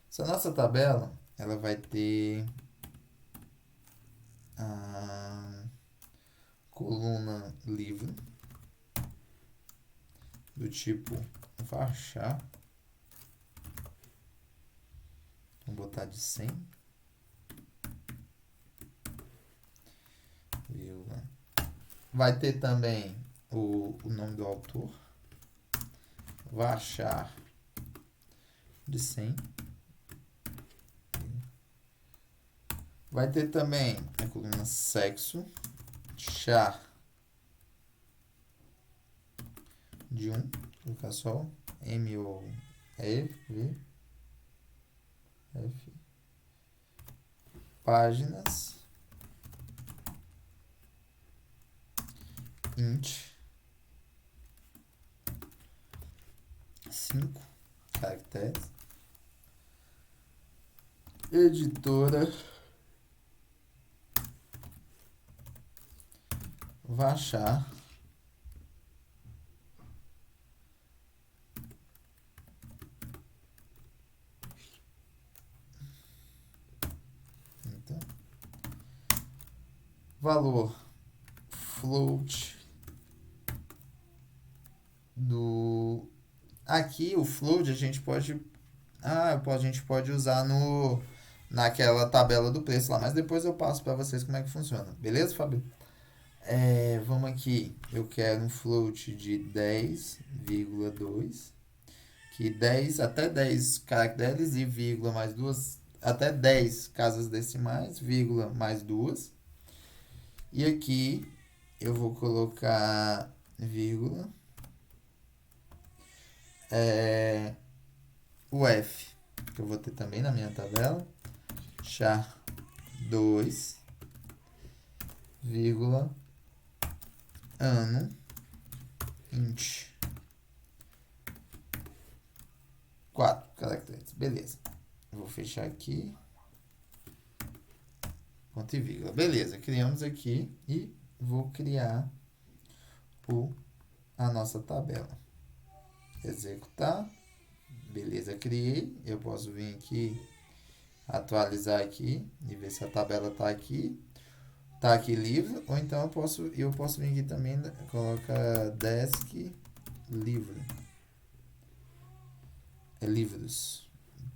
Essa nossa tabela, ela vai ter a coluna livro do tipo varchar. Vou botar de 100. Vai ter também o nome do autor. Varchar de 100. Vai ter também a coluna sexo. Char de 1. Vou colocar só M-O-E-V. F. Páginas. int 5 caracteres. Editora Varchar então, valor float do aqui o float a gente pode a gente pode usar naquela tabela do preço lá, mas depois eu passo para vocês como é que funciona, beleza, Fábio? Vamos aqui, eu quero um float de 10,2, que 10 até 10 caracteres e vírgula mais duas, até 10 casas decimais, vírgula mais duas. E aqui eu vou colocar vírgula, o F, que eu vou ter também na minha tabela, char 2, vírgula, ano, int 4 caracteres, beleza. Vou fechar aqui, ponto e vírgula, beleza. Criamos aqui e vou criar a nossa tabela. Executar, beleza, criei. Eu posso vir aqui, atualizar aqui e ver se a tabela está aqui. Tá aqui livre, ou então eu posso vir aqui também, coloca desk livre. Livros,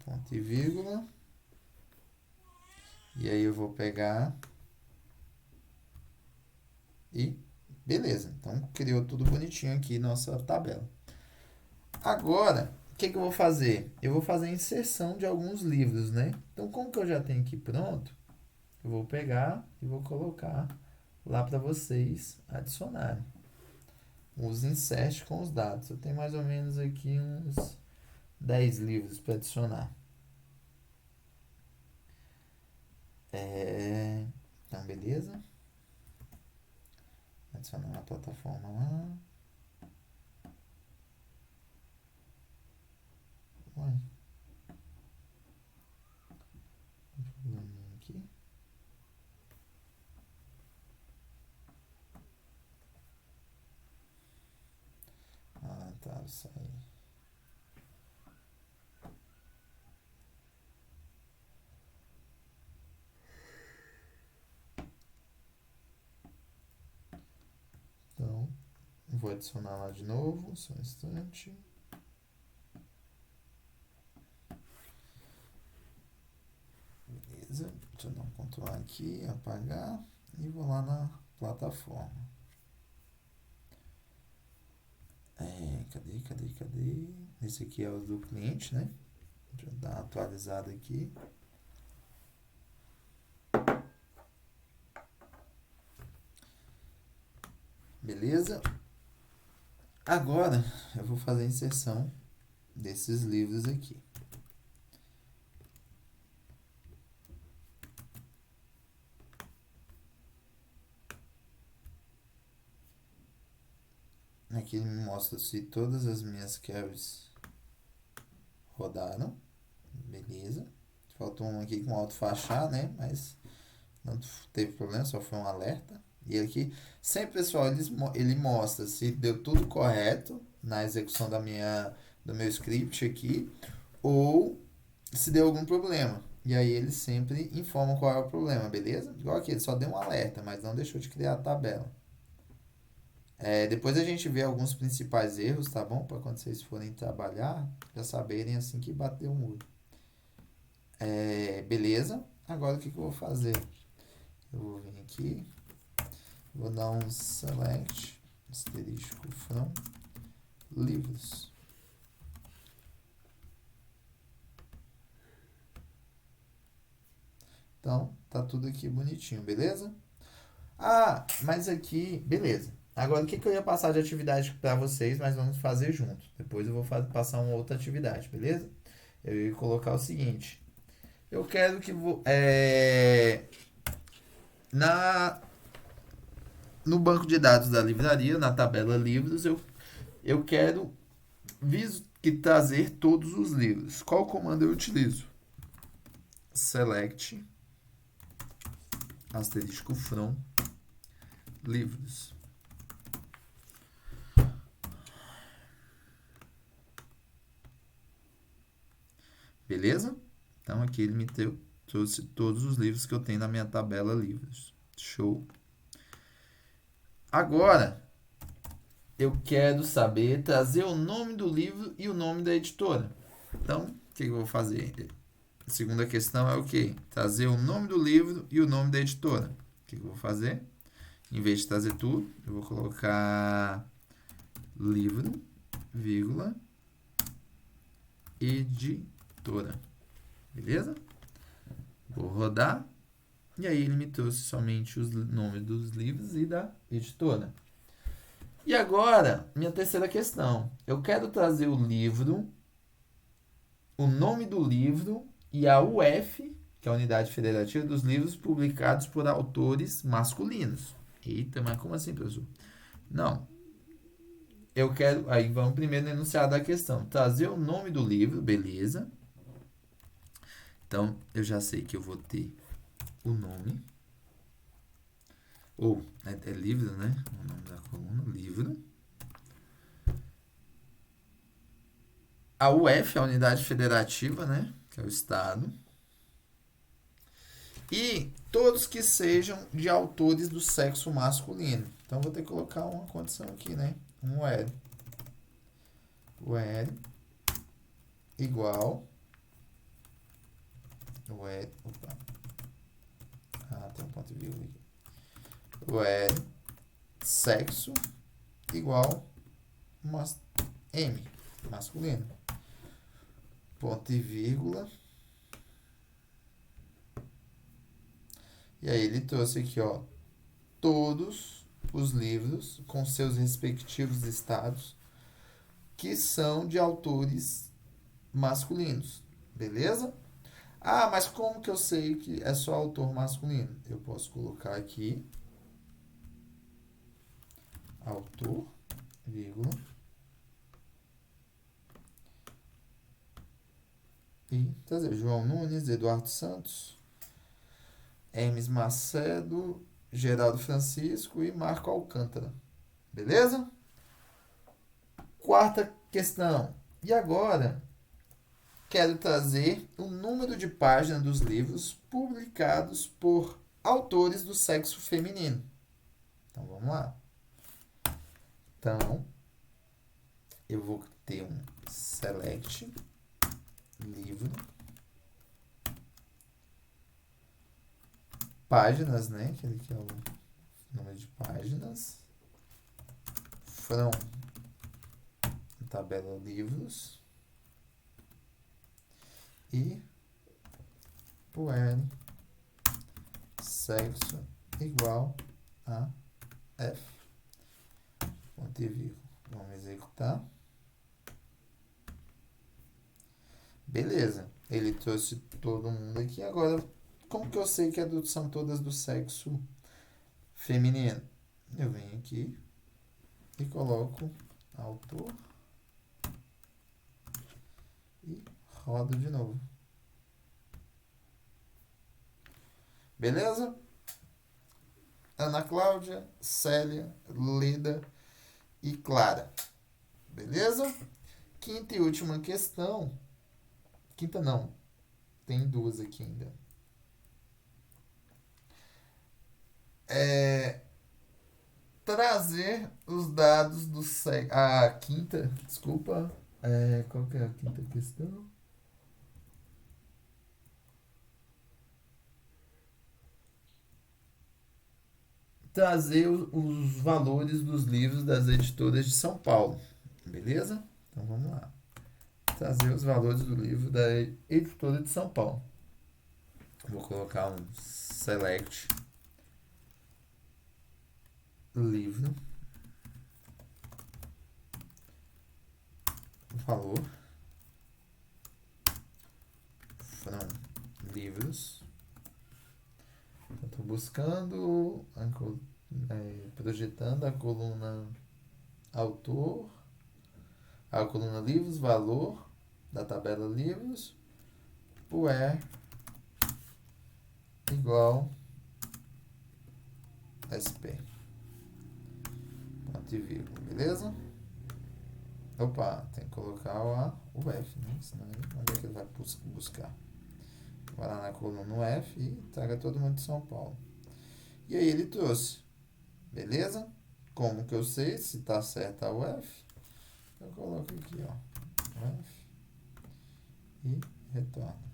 ponto e vírgula. E aí eu vou pegar e beleza. Então criou tudo bonitinho aqui nossa tabela. Agora, o que eu vou fazer? Eu vou fazer a inserção de alguns livros, né? Então, como que eu já tenho aqui pronto, eu vou pegar e vou colocar lá para vocês adicionarem os insert com os dados. Eu tenho mais ou menos aqui uns 10 livros para adicionar. Então, beleza. Adicionar na plataforma lá. Ué. Um probleminha aqui. Tá, isso aí. Então, vou adicionar lá de novo, só um instante. Beleza, deixa eu dar um Ctrl aqui, apagar e vou lá na plataforma. Cadê? Esse aqui é o do cliente, né? Deixa eu dar uma atualizada aqui. Beleza? Agora eu vou fazer a inserção desses livros aqui. Aqui ele me mostra se todas as minhas carries rodaram. Beleza. Faltou um aqui com auto-fachar, né? Mas não teve problema, só foi um alerta. E aqui, sempre, pessoal, ele mostra se deu tudo correto na execução do meu script aqui, ou se deu algum problema. E aí ele sempre informa qual é o problema, beleza? Igual aqui, ele só deu um alerta, mas não deixou de criar a tabela. Depois a gente vê alguns principais erros, tá bom? Para quando vocês forem trabalhar, já saberem assim que bateu o muro. Beleza? Agora o que eu vou fazer? Eu vou vir aqui, vou dar um select, asterisco from livros. Então, tá tudo aqui bonitinho, beleza? Mas aqui, beleza. Agora, o que eu ia passar de atividade para vocês, mas vamos fazer junto. Depois eu vou passar uma outra atividade, beleza? Eu ia colocar o seguinte. Eu quero que no banco de dados da livraria, na tabela livros, eu quero que trazer todos os livros. Qual comando eu utilizo? Select asterisco from livros. Beleza? Então aqui ele me trouxe todos os livros que eu tenho na minha tabela livros. Show. Agora, eu quero saber trazer o nome do livro e o nome da editora. Então, o que eu vou fazer? A segunda questão é o quê? Trazer o nome do livro e o nome da editora. O que eu vou fazer? Em vez de trazer tudo, eu vou colocar livro, vírgula, editora. Beleza? Vou rodar. E aí ele me trouxe somente os nomes dos livros e da editora. E agora, minha terceira questão. Eu quero trazer o livro, o nome do livro e a UF, que é a Unidade Federativa dos Livros publicados por autores masculinos. Eita, mas como assim, professor? Não. Eu quero... Aí vamos primeiro no enunciado da questão. Trazer o nome do livro, beleza. Então, eu já sei que eu vou ter o nome. Ou, é livro, né? O nome da coluna, livro. A UF, a Unidade Federativa, né? Que é o Estado. E todos que sejam de autores do sexo masculino. Então, vou ter que colocar uma condição aqui, né? Um where. Where igual... Where... Opa. Tem um ponto e vírgula aqui. Where sexo igual M, masculino. Ponto e vírgula. E aí ele trouxe aqui, ó, todos os livros com seus respectivos estados que são de autores masculinos. Beleza? Ah, mas como que eu sei que é só autor masculino? Eu posso colocar aqui autor, vírgula, e trazer João Nunes, Eduardo Santos, Hermes Macedo, Geraldo Francisco e Marco Alcântara. Beleza? Quarta questão. E agora, quero trazer o número de página dos livros publicados por autores do sexo feminino. Então, vamos lá. Então, eu vou ter um select livro páginas, né? Que aqui é o número de páginas. From tabela livros. E where sexo igual a F. Ponto e vírgula. Vamos executar. Beleza. Ele trouxe todo mundo aqui. Agora, como que eu sei que são todas do sexo feminino? Eu venho aqui e coloco autor e rodo de novo. Beleza? Ana Cláudia, Célia, Leda e Clara. Beleza? Quinta e última questão. Quinta não. Tem duas aqui ainda. Trazer os dados do sexo. A quinta, desculpa. Qual que é a quinta questão? Trazer os valores dos livros das editoras de São Paulo. Beleza? Então vamos lá. Trazer os valores do livro da editora de São Paulo. Vou colocar um select livro, valor, from livros. Estou buscando projetando a coluna autor, a coluna livros, valor da tabela livros, where igual SP. Ponto e vírgula, beleza? Opa, tem que colocar o F, né? Senão onde é que ele vai buscar? Vai lá na coluna no F e traga todo mundo de São Paulo. E aí ele trouxe. Beleza? Como que eu sei se está certo a UF? Eu coloco aqui, ó. UF. E retorno.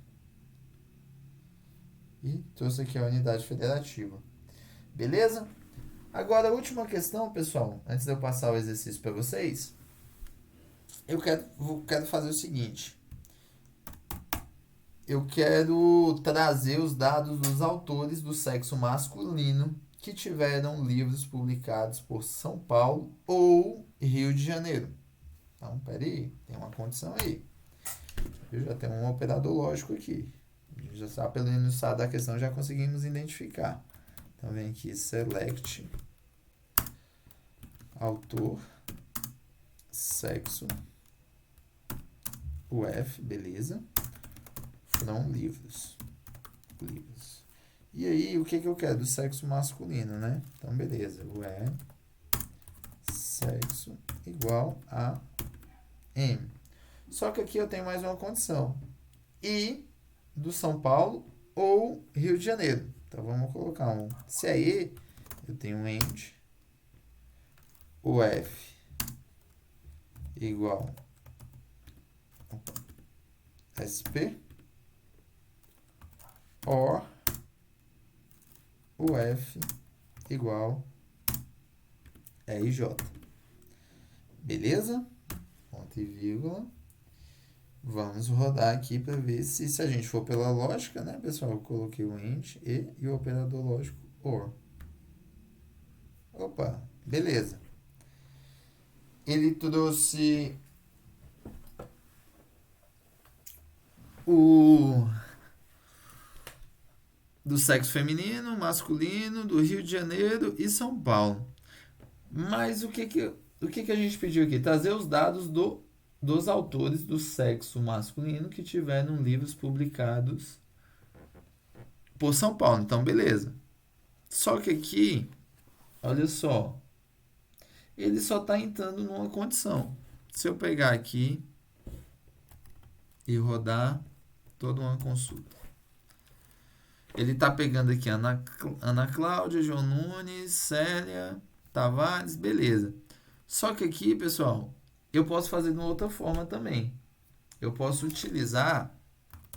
E trouxe aqui a unidade federativa. Beleza? Agora, a última questão, pessoal, antes de eu passar o exercício para vocês, eu quero fazer o seguinte. Eu quero trazer os dados dos autores do sexo masculino que tiveram livros publicados por São Paulo ou Rio de Janeiro. Então, peraí, tem uma condição aí. Eu já tenho um operador lógico aqui. Já está pelo enunciado da questão, já conseguimos identificar. Então, vem aqui, select, autor, sexo, UF, beleza. From livros. E aí, o que eu quero? Do sexo masculino, né? Então, beleza. Sexo igual a M. Só que aqui eu tenho mais uma condição. E do São Paulo ou Rio de Janeiro. Então, vamos colocar um. Se é E, eu tenho um end. O F igual SP. Or o F igual RJ. Beleza? Ponto e vírgula. Vamos rodar aqui para ver se a gente for pela lógica, né, pessoal? Eu coloquei o int e o operador lógico OR. Opa, beleza. Ele trouxe do sexo feminino, masculino, do Rio de Janeiro e São Paulo. Mas o que a gente pediu aqui? Trazer os dados dos autores do sexo masculino que tiveram livros publicados por São Paulo. Então, beleza. Só que aqui, olha só, ele só está entrando numa condição. Se eu pegar aqui e rodar toda uma consulta. Ele está pegando aqui Ana Cláudia, João Nunes, Célia, Tavares, beleza. Só que aqui, pessoal, eu posso fazer de uma outra forma também. Eu posso utilizar,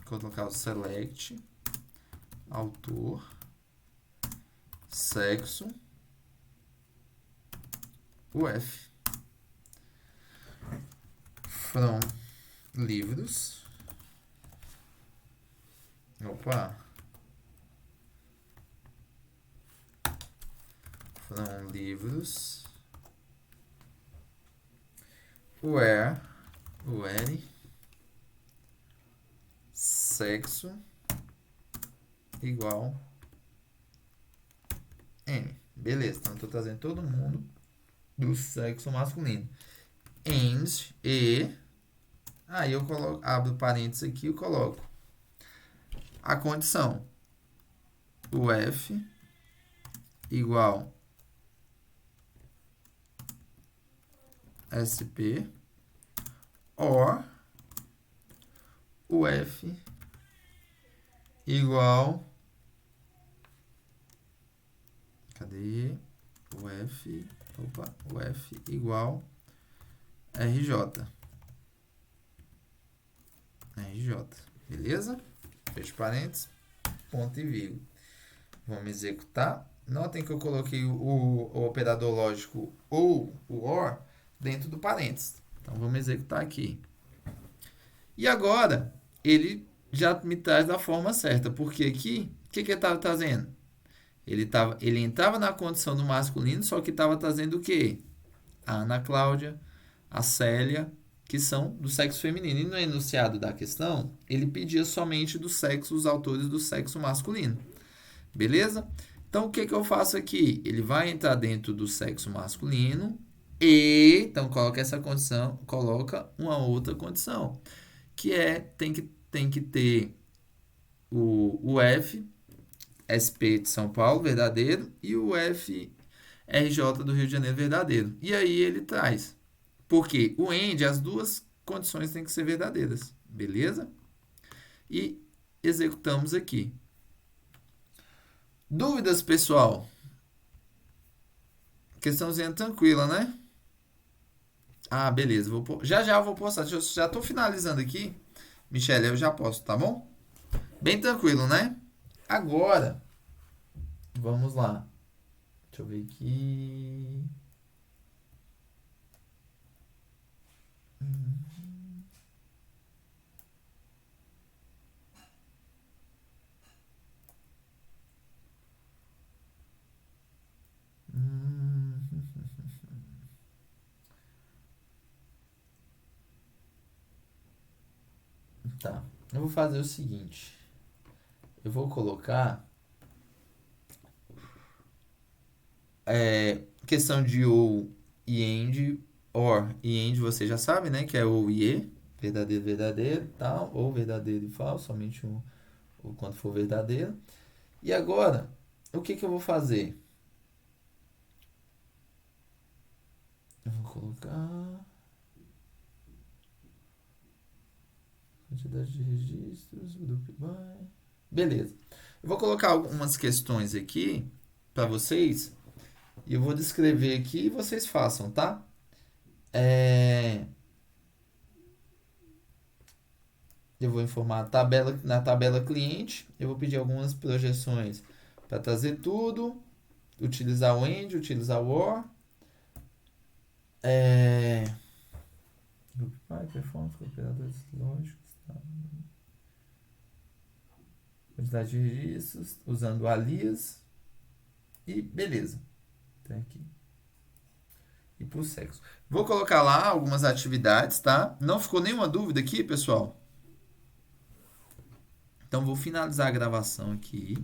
colocar o select, autor, sexo, UF, from livros, from livros, where, sexo igual M. Beleza, então eu estou trazendo todo mundo do sexo masculino. And e aí eu abro parênteses aqui e coloco a condição UF igual SP or UF igual UF igual RJ. Beleza? Fecha parênteses, ponto e vírgula. Vamos executar. Notem que eu coloquei o operador lógico ou o OR dentro do parênteses. Então, vamos executar aqui. E agora, ele já me traz da forma certa. Porque aqui, o que ele estava trazendo? Ele entrava na condição do masculino, só que estava trazendo o quê? A Ana Cláudia, a Célia, que são do sexo feminino. E no enunciado da questão, ele pedia somente do sexo, os autores do sexo masculino. Beleza? Então, o que que eu faço aqui? Ele vai entrar dentro do sexo masculino e, então, coloca essa condição, coloca uma outra condição, que é, tem que ter o F, SP de São Paulo, verdadeiro, e o F, RJ do Rio de Janeiro, verdadeiro. E aí ele traz. Porque o AND, as duas condições têm que ser verdadeiras, beleza? E executamos aqui. Dúvidas, pessoal? Questãozinha tranquila, né? Ah, beleza. Já já eu vou postar. Já estou finalizando aqui. Michele, eu já posto, tá bom? Bem tranquilo, né? Agora, vamos lá. Deixa eu ver aqui. Hum, Tá. Eu vou fazer o seguinte. Eu vou colocar questão de ou e end, or e end você já sabe, né? Que é ou e e, verdadeiro, verdadeiro, tal, ou verdadeiro e falso, somente o quando for verdadeiro. E agora, o que que eu vou fazer? Eu vou colocar quantidade de registros, grupo by. Beleza. Eu vou colocar algumas questões aqui para vocês e eu vou descrever aqui e vocês façam, tá? Eu vou informar na tabela cliente, eu vou pedir algumas projeções para trazer tudo, utilizar o end, utilizar o or, grupo by, performance, operadores lógicos, tá? Quantidade de registros, usando alias e beleza. Tem aqui. E pro sexo. Vou colocar lá algumas atividades, tá? Não ficou nenhuma dúvida aqui, pessoal? Então vou finalizar a gravação aqui.